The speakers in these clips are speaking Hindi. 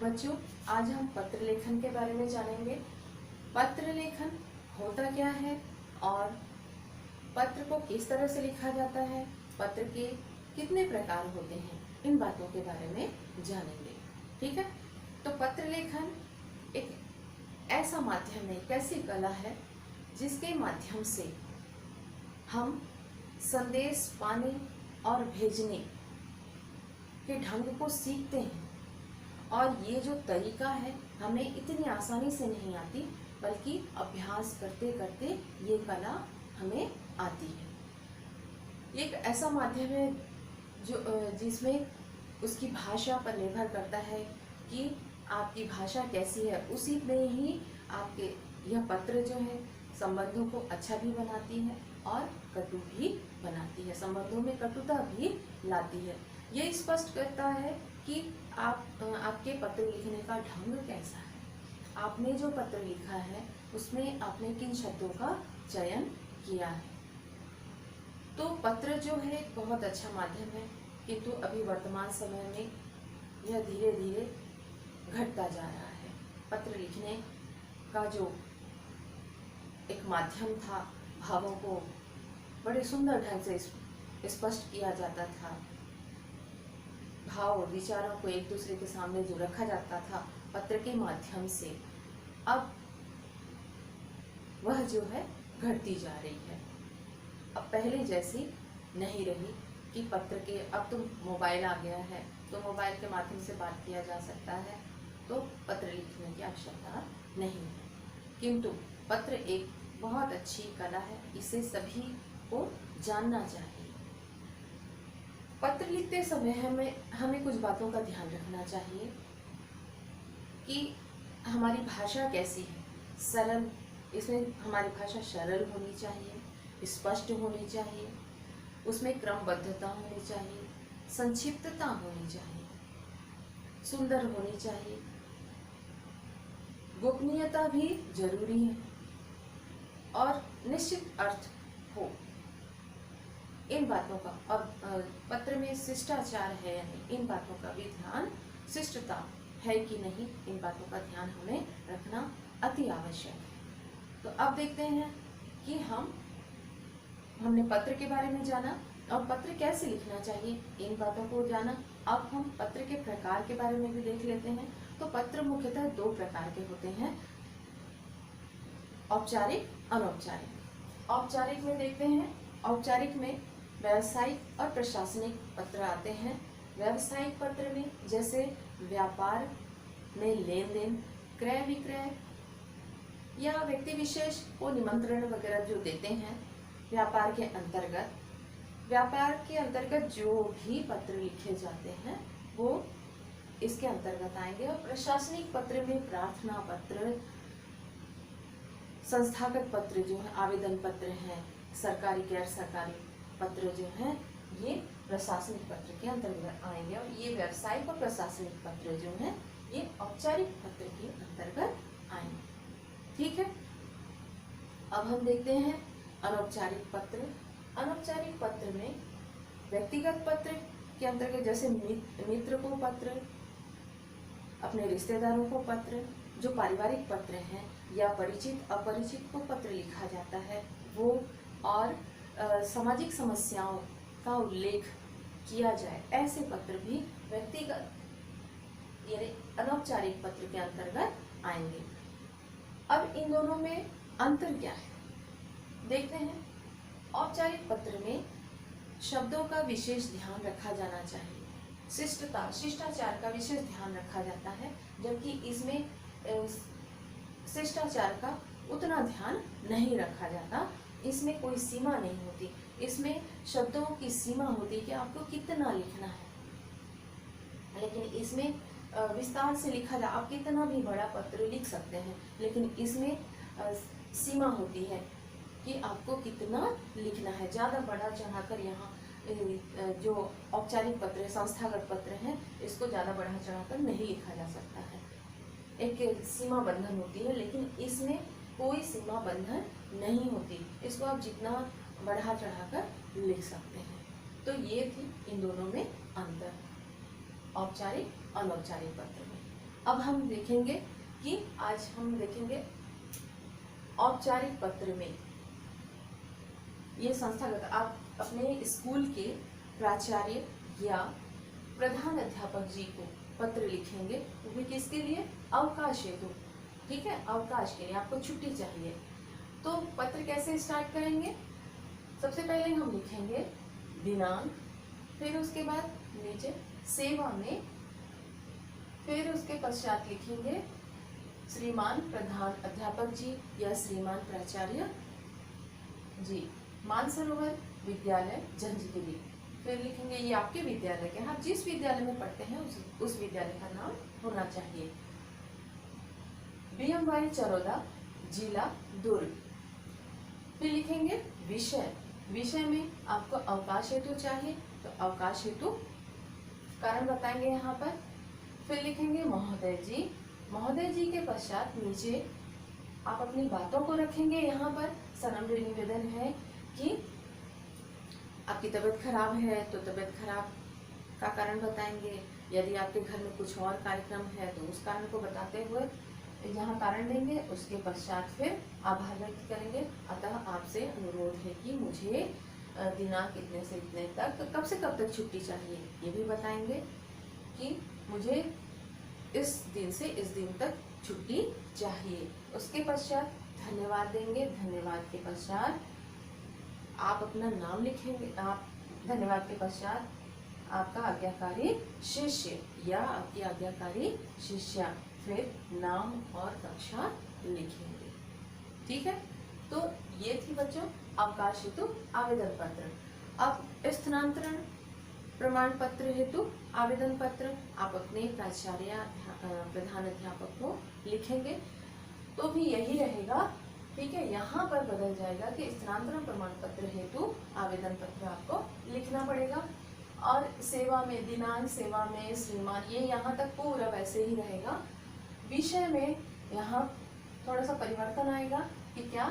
बच्चों, आज हम पत्र लेखन के बारे में जानेंगे। पत्र लेखन होता क्या है और पत्र को किस तरह से लिखा जाता है, पत्र के कितने प्रकार होते हैं, इन बातों के बारे में जानेंगे। ठीक है। तो पत्र लेखन एक ऐसा माध्यम है, एक ऐसी कला है जिसके माध्यम से हम संदेश पाने और भेजने के ढंग को सीखते हैं। और ये जो तरीका है हमें इतनी आसानी से नहीं आती, बल्कि अभ्यास करते करते ये कला हमें आती है। एक ऐसा माध्यम है जो जिसमें उसकी भाषा पर निर्भर करता है कि आपकी भाषा कैसी है, उसी में ही आपके यह पत्र जो है संबंधों को अच्छा भी बनाती है और कटु भी बनाती है, संबंधों में कटुता भी लाती है। ये स्पष्ट करता है कि आपके पत्र लिखने का ढंग कैसा है, आपने जो पत्र लिखा है उसमें आपने किन शब्दों का चयन किया है। तो पत्र जो है एक बहुत अच्छा माध्यम है, किंतु अभी वर्तमान समय में यह धीरे धीरे घटता जा रहा है। पत्र लिखने का जो एक माध्यम था, भावों को बड़े सुंदर ढंग से स्पष्ट किया जाता था, भाव विचारों को एक दूसरे के सामने जो रखा जाता था पत्र के माध्यम से, अब वह जो है घटती जा रही है। अब पहले जैसी नहीं रही कि पत्र के, अब तो मोबाइल आ गया है तो मोबाइल के माध्यम से बात किया जा सकता है, तो पत्र लिखने की आवश्यकता नहीं है। किंतु पत्र एक बहुत अच्छी कला है, इसे सभी को जानना चाहिए। पत्र लिखते समय हमें कुछ बातों का ध्यान रखना चाहिए कि हमारी भाषा कैसी है, सरल, इसमें हमारी भाषा सरल होनी चाहिए, स्पष्ट होनी चाहिए, उसमें क्रमबद्धता होनी चाहिए, संक्षिप्तता होनी चाहिए, सुंदर होनी चाहिए, गोपनीयता भी जरूरी है और निश्चित अर्थ हो। इन बातों का, और पत्र में शिष्टाचार है या नहीं, इन बातों का भी ध्यान, शिष्टता है कि नहीं, इन बातों का ध्यान हमें रखना अति आवश्यक है। तो अब देखते हैं कि हमने पत्र के बारे में जाना और पत्र कैसे लिखना चाहिए, इन बातों को जाना। अब हम पत्र के प्रकार के बारे में भी देख लेते हैं। तो पत्र मुख्यतः दो प्रकार के होते हैं, औपचारिक, अनौपचारिक। औपचारिक में देखते हैं, औपचारिक में व्यावसायिक और प्रशासनिक पत्र आते हैं। व्यावसायिक पत्र में जैसे व्यापार में लेन देन, क्रय विक्रय या व्यक्ति विशेष को निमंत्रण वगैरह जो देते हैं, व्यापार के अंतर्गत जो भी पत्र लिखे जाते हैं वो इसके अंतर्गत आएंगे। और प्रशासनिक पत्र में प्रार्थना पत्र, संस्थागत पत्र जो है, आवेदन पत्र हैं, सरकारी गैर सरकारी पत्र जो हैं, ये प्रशासनिक पत्र के अंतर्गत आएंगे। और ये व्यावसायिक और प्रशासनिक पत्र जो हैं ये औपचारिक पत्र के अंतर्गत आएंगे। ठीक है। अब हम देखते हैं अनौपचारिक पत्र। अनौपचारिक पत्र में व्यक्तिगत पत्र के अंतर्गत जैसे मित्र को पत्र, अपने रिश्तेदारों को पत्र, जो पारिवारिक पत्र हैं या परिचित अपरिचित को पत्र लिखा जाता है वो, और सामाजिक समस्याओं का उल्लेख किया जाए, ऐसे पत्र भी व्यक्तिगत यानी अनौपचारिक पत्र के अंतर्गत आएंगे। अब इन दोनों में अंतर क्या है देखते हैं। औपचारिक पत्र में शब्दों का विशेष ध्यान रखा जाना चाहिए, शिष्टाचार का विशेष ध्यान रखा जाता है, जबकि इसमें शिष्टाचार का उतना ध्यान नहीं रखा जाता। इसमें कोई सीमा नहीं होती, इसमें शब्दों की सीमा होती है कि आपको कितना लिखना है, लेकिन इसमें विस्तार से लिखा जाए, आप कितना भी बड़ा पत्र लिख सकते हैं, लेकिन इसमें सीमा होती है कि आपको कितना लिखना है। ज़्यादा बढ़ा चढ़ाकर यहाँ जो औपचारिक पत्र है, संस्थागत पत्र हैं, इसको ज़्यादा बढ़ा चढ़ाकर नहीं लिखा जा सकता है, एक सीमा बंधन होती है, लेकिन इसमें कोई सीमा बंधन नहीं होती, इसको आप जितना बढ़ा चढ़ाकर लिख सकते हैं। तो ये थी इन दोनों में अंतर, औपचारिक अनौपचारिक पत्र में। अब हम देखेंगे कि आज हम देखेंगे औपचारिक पत्र में, ये संस्थागत, आप अपने स्कूल के प्राचार्य या प्रधान अध्यापक जी को पत्र लिखेंगे, वो भी किसके लिए? अवकाश हेतु, ठीक है, अवकाश के लिए, आपको छुट्टी चाहिए। तो पत्र कैसे स्टार्ट करेंगे? सबसे पहले हम लिखेंगे दिनांक, फिर उसके बाद नीचे सेवा में, फिर उसके पश्चात लिखेंगे श्रीमान प्रधान अध्यापक जी या श्रीमान प्राचार्य जी, मानसरोवर विद्यालय जंजगिरी। फिर लिखेंगे ये आपके विद्यालय के, आप जिस विद्यालय में पढ़ते हैं उस विद्यालय का नाम होना चाहिए। बीएमवाई चरोदा, जिला दुर्ग। फिर लिखेंगे विषय, विषय में आपको अवकाश हेतु चाहिए तो अवकाश हेतु कारण बताएंगे यहाँ पर। फिर लिखेंगे महोदय जी, महोदय जी के पश्चात नीचे आप अपनी बातों को रखेंगे। यहाँ पर सनम्र निवेदन है कि आपकी तबीयत खराब है तो तबीयत खराब का कारण बताएंगे। यदि आपके घर में कुछ और कार्यक्रम है तो उस कारण को बताते हुए यहाँ कारण देंगे। उसके पश्चात फिर आभार व्यक्त करेंगे। अतः आपसे अनुरोध है कि मुझे दिनांक इतने से इतने तक, कब से कब तक छुट्टी चाहिए ये भी बताएंगे कि मुझे इस दिन से इस दिन तक छुट्टी चाहिए। उसके पश्चात धन्यवाद देंगे। धन्यवाद के पश्चात आप अपना नाम लिखेंगे। आप धन्यवाद के पश्चात आपका आज्ञाकारी शिष्य या आपकी आज्ञाकारी शिष्या, फिर नाम और कक्षा लिखेंगे। ठीक है, तो ये थी बच्चों अवकाश हेतु आवेदन पत्र। अब स्थानांतरण प्रमाण पत्र हेतु आवेदन पत्र आप अपने प्राचार्य प्रधान अध्यापक को लिखेंगे तो भी यही रहेगा। ठीक है, यहाँ पर बदल जाएगा कि स्थानांतरण प्रमाण पत्र हेतु आवेदन पत्र आपको लिखना पड़ेगा। और सेवा में दिनांक, सेवा में श्रीमान, ये यहाँ तक पूरा वैसे ही रहेगा। विषय में यहाँ थोड़ा सा परिवर्तन आएगा कि क्या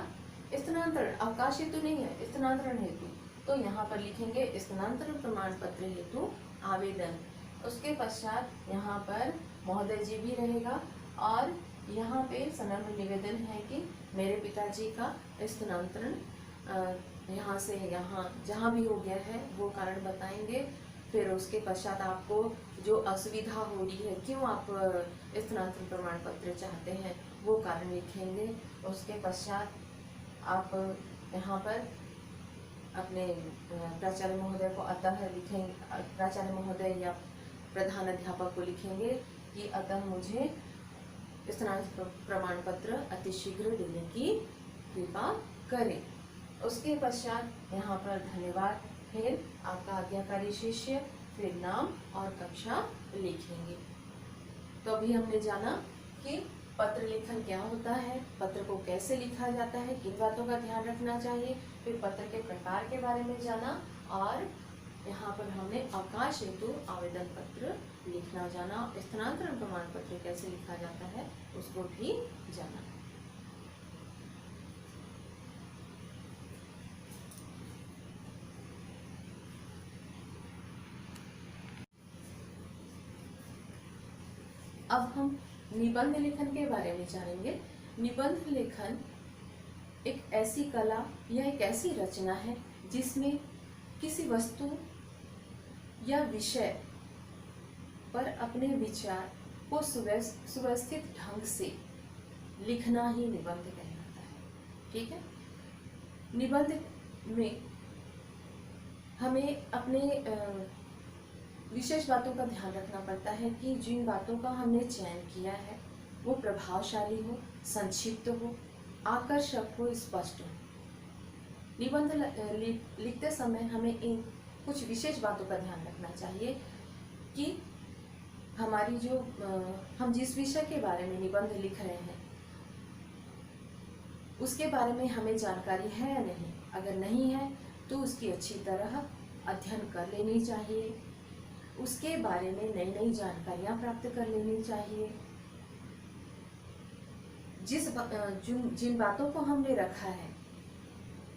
स्थानांतरण, अवकाश हेतु नहीं है, स्थानांतरण हेतु, तो यहाँ पर लिखेंगे स्थानांतरण प्रमाण पत्र हेतु आवेदन। उसके पश्चात यहाँ पर महोदय जी भी रहेगा और यहाँ पे सनम्र निवेदन है कि मेरे पिताजी का स्थानांतरण यहाँ से यहाँ जहाँ भी हो गया है वो कारण बताएंगे। फिर उसके पश्चात आपको जो असुविधा हो रही है, क्यों आप स्थानांतरण प्रमाण पत्र चाहते हैं, वो कारण लिखेंगे। उसके पश्चात आप यहाँ पर अपने प्राचार्य महोदय को अतः लिखेंगे, प्राचार्य महोदय या प्रधान अध्यापक को लिखेंगे कि अतः मुझे स्थानांतरण प्रमाण पत्र अतिशीघ्र देने की कृपा करें। उसके पश्चात यहाँ पर धन्यवाद, फिर आपका आज्ञाकारी शिष्य, फिर नाम और कक्षा लिखेंगे। तो अभी हमने जाना कि पत्र लेखन क्या होता है, पत्र को कैसे लिखा जाता है, किन बातों का ध्यान रखना चाहिए, फिर पत्र के प्रकार के बारे में जाना और यहाँ पर हमने अवकाश हेतु आवेदन पत्र लिखना जाना, स्थानांतरण प्रमाण पत्र कैसे लिखा जाता है उसको भी जाना। अब हम निबंध लेखन के बारे में जानेंगे। निबंध लेखन एक ऐसी कला या एक ऐसी रचना है जिसमें किसी वस्तु या विषय पर अपने विचार को सुव्यवस्थित ढंग से लिखना ही निबंध कहलाता है। ठीक है, निबंध में हमें अपने विशेष बातों का ध्यान रखना पड़ता है कि जिन बातों का हमने चयन किया है वो प्रभावशाली हो, संक्षिप्त हो, आकर्षक हो, स्पष्ट हो। निबंध लिखते समय हमें इन कुछ विशेष बातों का ध्यान रखना चाहिए कि हमारी जो हम जिस विषय के बारे में निबंध लिख रहे हैं उसके बारे में हमें जानकारी है या नहीं। अगर नहीं है तो उसकी अच्छी तरह अध्ययन कर लेनी चाहिए, उसके बारे में नई नई जानकारियां प्राप्त कर लेनी चाहिए। जिन बातों को हमने रखा है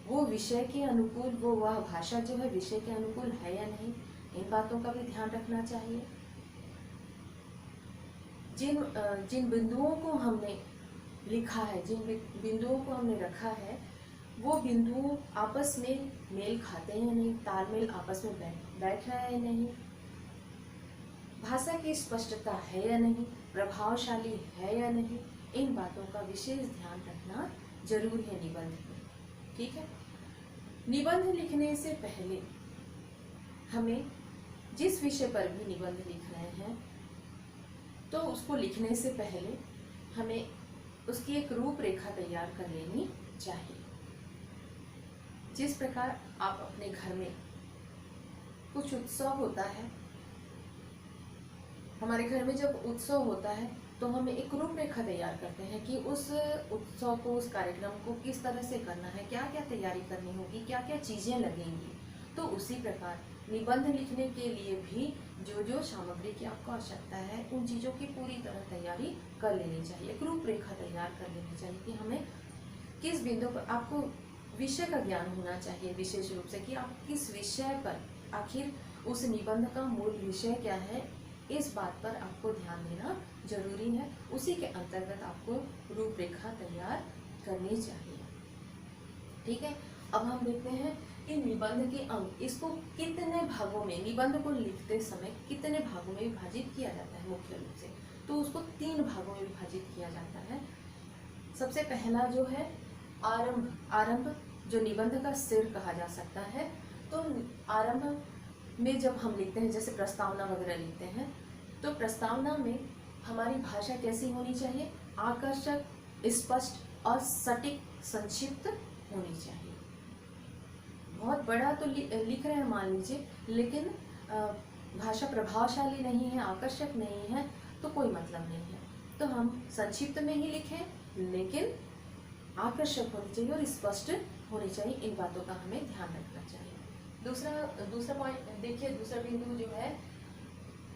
वो विषय के अनुकूल, वो वह भाषा जो है विषय के अनुकूल है या नहीं, इन बातों का भी ध्यान रखना चाहिए। जिन बिंदुओं को हमने लिखा है, जिन बिंदुओं को हमने रखा है, वो बिंदु आपस में मेल खाते हैं या नहीं, तालमेल आपस में बैठ रहा है या नहीं, भाषा की स्पष्टता है या नहीं, प्रभावशाली है या नहीं, इन बातों का विशेष ध्यान रखना जरूरी है निबंध में। ठीक है। निबंध लिखने से पहले हमें जिस विषय पर भी निबंध लिख रहे हैं, तो उसको लिखने से पहले हमें उसकी एक रूपरेखा तैयार कर लेनी चाहिए। जिस प्रकार आप अपने घर में कुछ उत्सव होता है, हमारे घर में जब उत्सव होता है तो हम एक रूपरेखा तैयार करते हैं कि उस उत्सव को, उस कार्यक्रम को किस तरह से करना है, क्या क्या तैयारी करनी होगी, क्या क्या चीज़ें लगेंगी। तो उसी प्रकार निबंध लिखने के लिए भी जो जो सामग्री की आपको आवश्यकता है, उन चीज़ों की पूरी तरह तैयारी कर लेनी चाहिए। एक रूपरेखा तैयार कर लेनी चाहिए कि हमें किस बिंदु पर, आपको विषय का ज्ञान होना चाहिए विशेष रूप से, कि आप किस विषय पर, आखिर उस निबंध का मूल विषय क्या है, इस बात पर आपको ध्यान देना जरूरी है। उसी के अंतर्गत आपको रूपरेखा तैयार करनी चाहिए। ठीक है। अब हम देखते हैं कि निबंध के अंग, इसको कितने भागों में, निबंध को लिखते समय कितने भागों में विभाजित किया जाता है मुख्य रूप से। तो उसको 3 भागों में विभाजित किया जाता है। सबसे पहला जो है आरंभ। आरंभ जो निबंध का सिर कहा जा सकता है। तो आरंभ में जब हम लिखते हैं, जैसे प्रस्तावना वगैरह लिखते हैं, तो प्रस्तावना में हमारी भाषा कैसी होनी चाहिए, आकर्षक, स्पष्ट और सटीक, संक्षिप्त होनी चाहिए। बहुत बड़ा तो लिख रहे हैं मान लीजिए, लेकिन भाषा प्रभावशाली नहीं है, आकर्षक नहीं है, तो कोई मतलब नहीं है। तो हम संक्षिप्त में ही लिखें, लेकिन आकर्षक होनी चाहिए और स्पष्ट होनी चाहिए। इन बातों का हमें ध्यान रखना चाहिए। दूसरा पॉइंट देखिए, दूसरा बिंदु जो है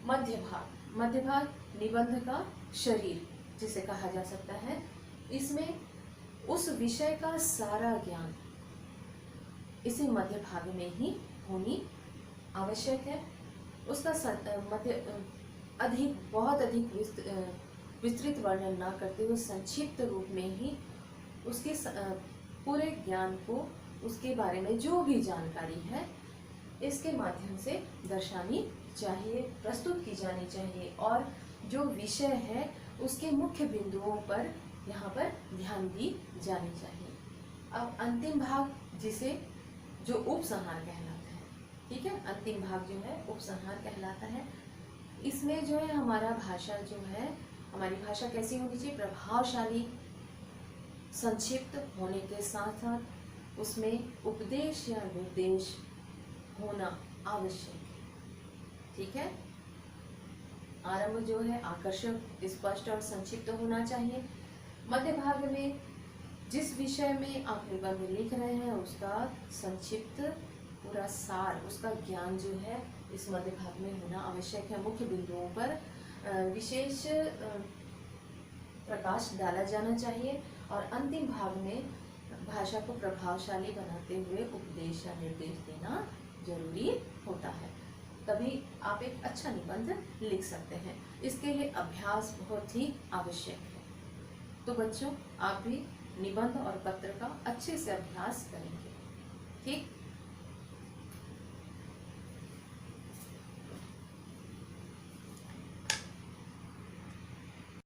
मध्य भाग। मध्य भाग निबंध का शरीर जिसे कहा जा सकता है। इसमें उस विषय का सारा ज्ञान इसी मध्य भाग में ही होनी आवश्यक है। उसका बहुत अधिक विस्तृत वर्णन ना करते हुए संक्षिप्त रूप में ही उसके पूरे ज्ञान को, उसके बारे में जो भी जानकारी है, इसके माध्यम से दर्शानी चाहिए, प्रस्तुत की जानी चाहिए। और जो विषय है उसके मुख्य बिंदुओं पर यहाँ पर ध्यान दी जानी चाहिए। अब अंतिम भाग, जिसे जो उपसंहार कहलाता है। ठीक है। अंतिम भाग जो है उपसंहार कहलाता है। इसमें जो है हमारा भाषा जो है, हमारी भाषा कैसी होनी चाहिए, प्रभावशाली, संक्षिप्त होने के साथ साथ उसमें उपदेश या निर्देश होना आवश्यक है। ठीक है। आरंभ जो है आकर्षक, स्पष्ट और संक्षिप्त होना चाहिए। मध्य भाग में जिस विषय में आप निबंध लिख रहे हैं उसका संक्षिप्त पूरा सार, उसका ज्ञान जो है इस मध्य भाग में होना आवश्यक है। मुख्य बिंदुओं पर विशेष प्रकाश डाला जाना चाहिए। और अंतिम भाग में भाषा को प्रभावशाली बनाते हुए उपदेश या निर्देश देना जरूरी होता है। तभी आप एक अच्छा निबंध लिख सकते हैं। इसके लिए अभ्यास बहुत ही आवश्यक है। तो बच्चों, आप भी निबंध और पत्र का अच्छे से अभ्यास करेंगे। ठीक।